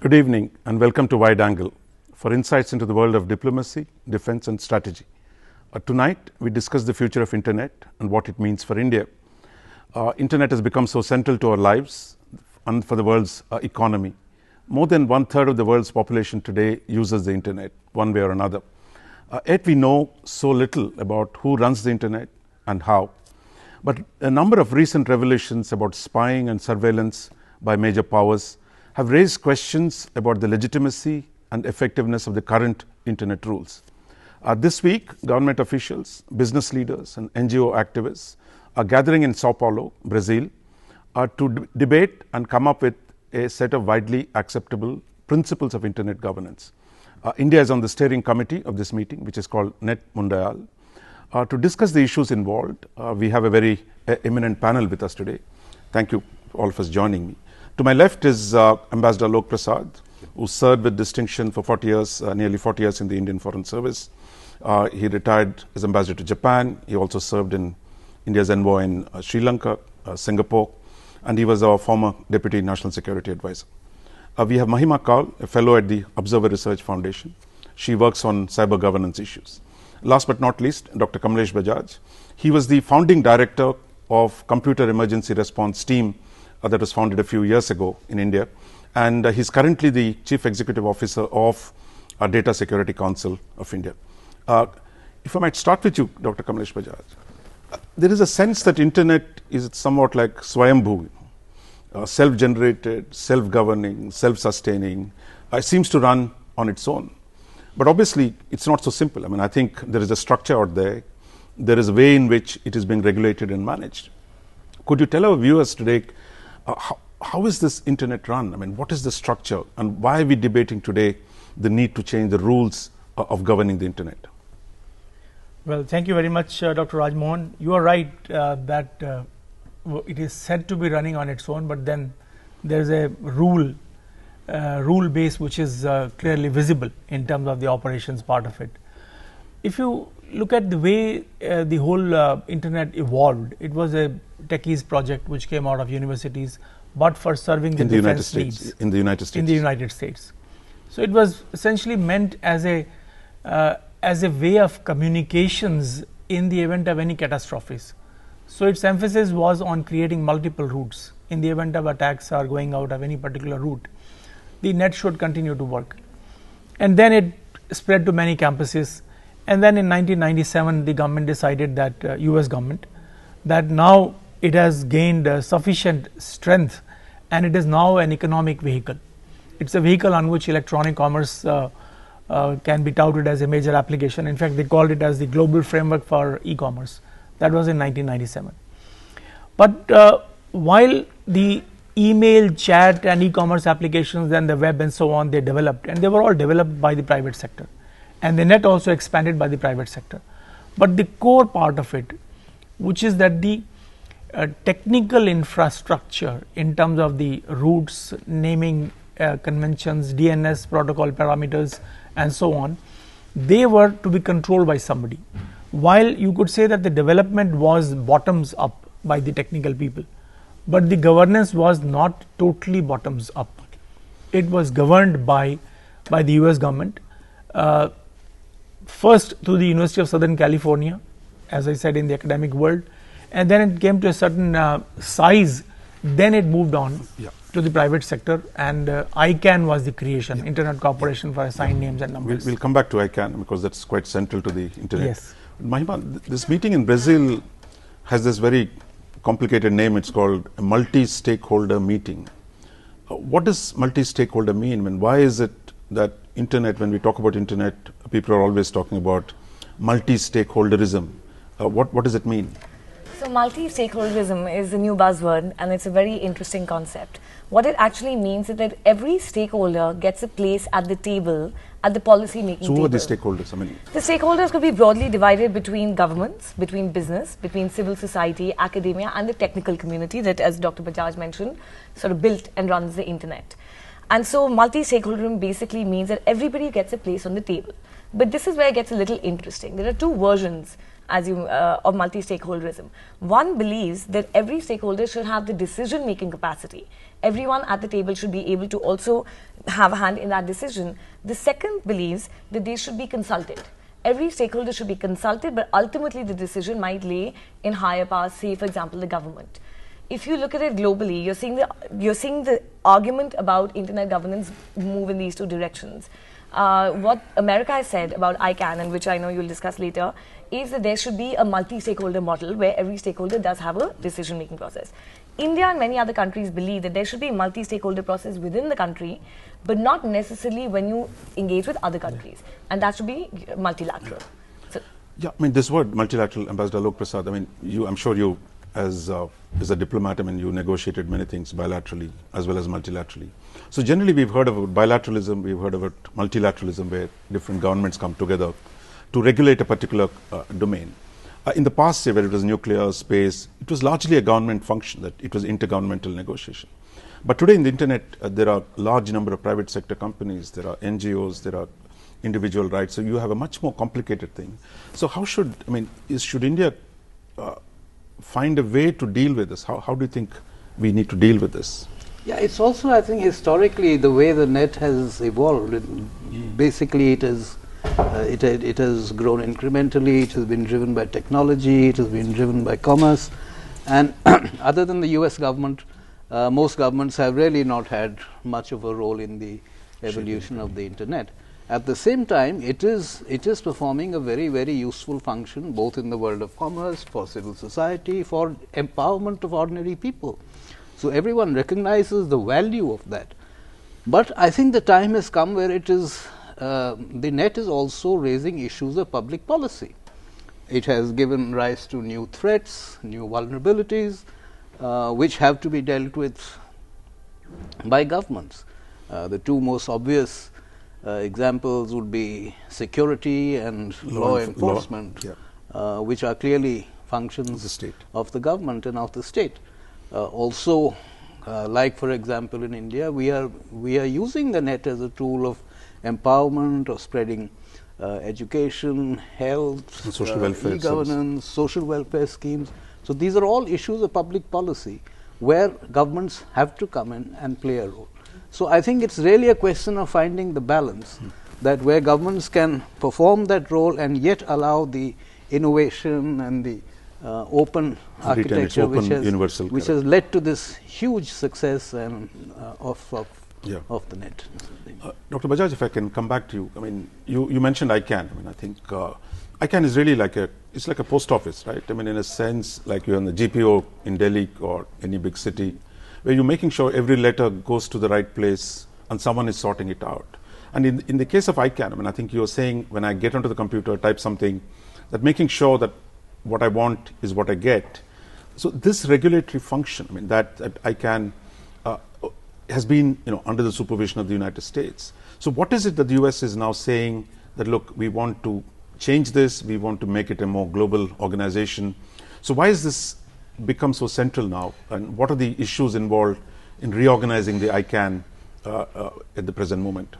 Good evening and welcome to Wide Angle for insights into the world of diplomacy, defense and strategy. Tonight we discuss the future of internet and what it means for India. Internet has become so central to our lives and for the world's economy. More than 1/3 of the world's population today uses the internet one way or another. Yet we know so little about who runs the internet and how. But a number of recent revelations about spying and surveillance by major powers have raised questions about the legitimacy and effectiveness of the current internet rules. This week, government officials, business leaders and NGO activists are gathering in Sao Paulo, Brazil, to debate and come up with a set of widely acceptable principles of internet governance. India is on the steering committee of this meeting, which is called Net Mundial. To discuss the issues involved, we have a very eminent panel with us today. Thank you all for joining me. To my left is Ambassador Alok Prasad, who served with distinction for 40 years, nearly 40 years in the Indian Foreign Service. He retired as ambassador to Japan. He also served in India's envoy in Sri Lanka, Singapore, and he was our former Deputy National Security Advisor. We have Mahima Kaul, a fellow at the Observer Research Foundation. She works on cyber governance issues. Last but not least, Dr. Kamlesh Bajaj. He was the founding director of Computer Emergency Response Team that was founded a few years ago in India, and he's currently the Chief Executive Officer of Data Security Council of India. If I might start with you, Dr. Kamlesh Bajaj, there is a sense that internet is somewhat like Swayambhu, self-generated, self-governing, self-sustaining. It seems to run on its own. But obviously, it's not so simple. I mean, I think there is a structure out there. There is a way in which it is being regulated and managed. Could you tell our viewers today, how is this internet run? I mean, what is the structure and why are we debating today the need to change the rules of governing the internet? Well, thank you very much, Dr. Raj Mohan. You are right that it is said to be running on its own, but then there is a rule base which is clearly visible in terms of the operations part of it. If you look at the way the whole internet evolved, it was a techies project which came out of universities, but for serving the defense needs in the United States. In the United States. So it was essentially meant as a way of communications in the event of any catastrophes. So its emphasis was on creating multiple routes. In the event of attacks or going out of any particular route, the net should continue to work. And then it spread to many campuses. And then in 1997, the government decided that, US government, that now it has gained sufficient strength and it is now an economic vehicle. It's a vehicle on which electronic commerce can be touted as a major application. In fact, they called it as the global framework for e-commerce. That was in 1997. But while the email, chat and e-commerce applications and the web and so on, they developed, and they were all developed by the private sector. And the net also expanded by the private sector. But the core part of it, which is that the technical infrastructure in terms of the routes, naming conventions, DNS protocol parameters and so on, they were to be controlled by somebody. While you could say that the development was bottoms up by the technical people, but the governance was not totally bottoms up. It was governed by the US government, first through the University of Southern California, as I said, in the academic world, and then it came to a certain size, then it moved on to the private sector, and ICANN was the creation, Internet Corporation for Assigned Names and Numbers. We'll come back to ICANN because that's quite central to the internet. Yes. Mahima, this meeting in Brazil has this very complicated name. It's called a multi-stakeholder meeting. What does multi-stakeholder mean? I mean, why is it that internet, when we talk about internet, people are always talking about multi-stakeholderism? What does it mean? So multi-stakeholderism is a new buzzword and it's a very interesting concept. What it actually means is that every stakeholder gets a place at the table, at the policy making table. So who are the stakeholders? I mean, the stakeholders could be broadly divided between governments, between business, between civil society, academia and the technical community that, as Dr. Bajaj mentioned, sort of built and runs the internet. And so multi-stakeholderism basically means that everybody gets a place on the table. But this is where it gets a little interesting. There are two versions as you of multi-stakeholderism. One believes that every stakeholder should have the decision-making capacity. Everyone at the table should be able to also have a hand in that decision. The second believes that they should be consulted. Every stakeholder should be consulted, but ultimately the decision might lay in higher powers, say for example the government. If you look at it globally, you're seeing the argument about internet governance move in these two directions. What America has said about ICANN, and which I know you'll discuss later, is that there should be a multi-stakeholder model where every stakeholder does have a decision-making process. India and many other countries believe that there should be a multi-stakeholder process within the country, but not necessarily when you engage with other countries, and that should be multilateral. So, yeah, I mean, this word multilateral, Ambassador Alok Prasad, I mean, I'm sure you, as a diplomat, I mean, you negotiated many things bilaterally as well as multilaterally. So generally we've heard about bilateralism, we've heard about multilateralism, where different governments come together to regulate a particular domain. In the past, say, where it was nuclear, space, it was largely a government function, that it was intergovernmental negotiation. But today in the internet, there are a large number of private sector companies, there are NGOs, there are individual rights, so you have a much more complicated thing. So how should, I mean, should India find a way to deal with this? How do you think we need to deal with this? Yeah, it's also, I think, historically the way the net has evolved. Basically, it has grown incrementally. It has been driven by technology. It has been driven by commerce. And other than the U.S. government, most governments have really not had much of a role in the evolution of the internet. At the same time, it is performing a very, very useful function, both in the world of commerce, for civil society, for empowerment of ordinary people. So everyone recognizes the value of that. But I think the time has come where it is, the net is also raising issues of public policy. It has given rise to new threats, new vulnerabilities, which have to be dealt with by governments. The two most obvious examples would be security and law enforcement, which are clearly functions of the government and of the state. Also, like for example in India, we are using the net as a tool of empowerment, of spreading education, health, social welfare, e-governance, social welfare schemes. So these are all issues of public policy where governments have to come in and play a role. So I think it's really a question of finding the balance, that where governments can perform that role and yet allow the innovation and the open architecture which has led to this huge success and of the net. Dr. Bajaj, if I can come back to you, I mean, you mentioned ICANN. I mean, I think ICANN is really like it's like a post office, right? I mean, in a sense, like you're on the GPO in Delhi or any big city, where you're making sure every letter goes to the right place and someone is sorting it out. And in the case of ICANN, I mean, I think you're saying when I get onto the computer, type something, that making sure that what I want is what I get. So this regulatory function, I mean, that ICANN has been, under the supervision of the United States. So what is it that the US is now saying that, look, we want to change this, we want to make it a more global organization. So why has this become so central now, and what are the issues involved in reorganizing the ICANN at the present moment?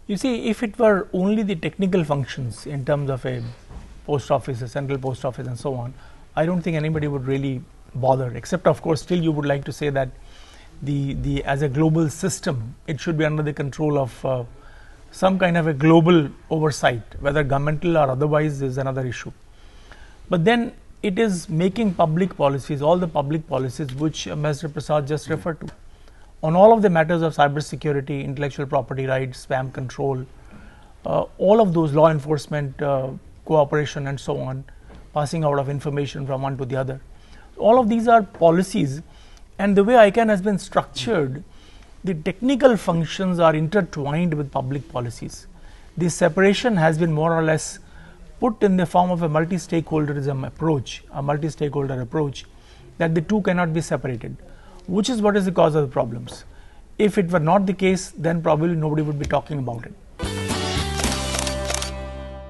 You see, if it were only the technical functions in terms of a post office, a central post office and so on, I don't think anybody would really bother, except of course still you would like to say that the as a global system, it should be under the control of some kind of a global oversight, whether governmental or otherwise is another issue. But then it is making public policies, all the public policies which Mr. Prasad just referred to, on all of the matters of cyber security, intellectual property rights, spam control, all of those, law enforcement, cooperation and so on, passing out of information from one to the other. All of these are policies, and the way ICANN has been structured, the technical functions are intertwined with public policies. This separation has been more or less put in the form of a multi-stakeholderism approach, a multi-stakeholder approach, that the two cannot be separated, which is what is the cause of the problems. If it were not the case, then probably nobody would be talking about it.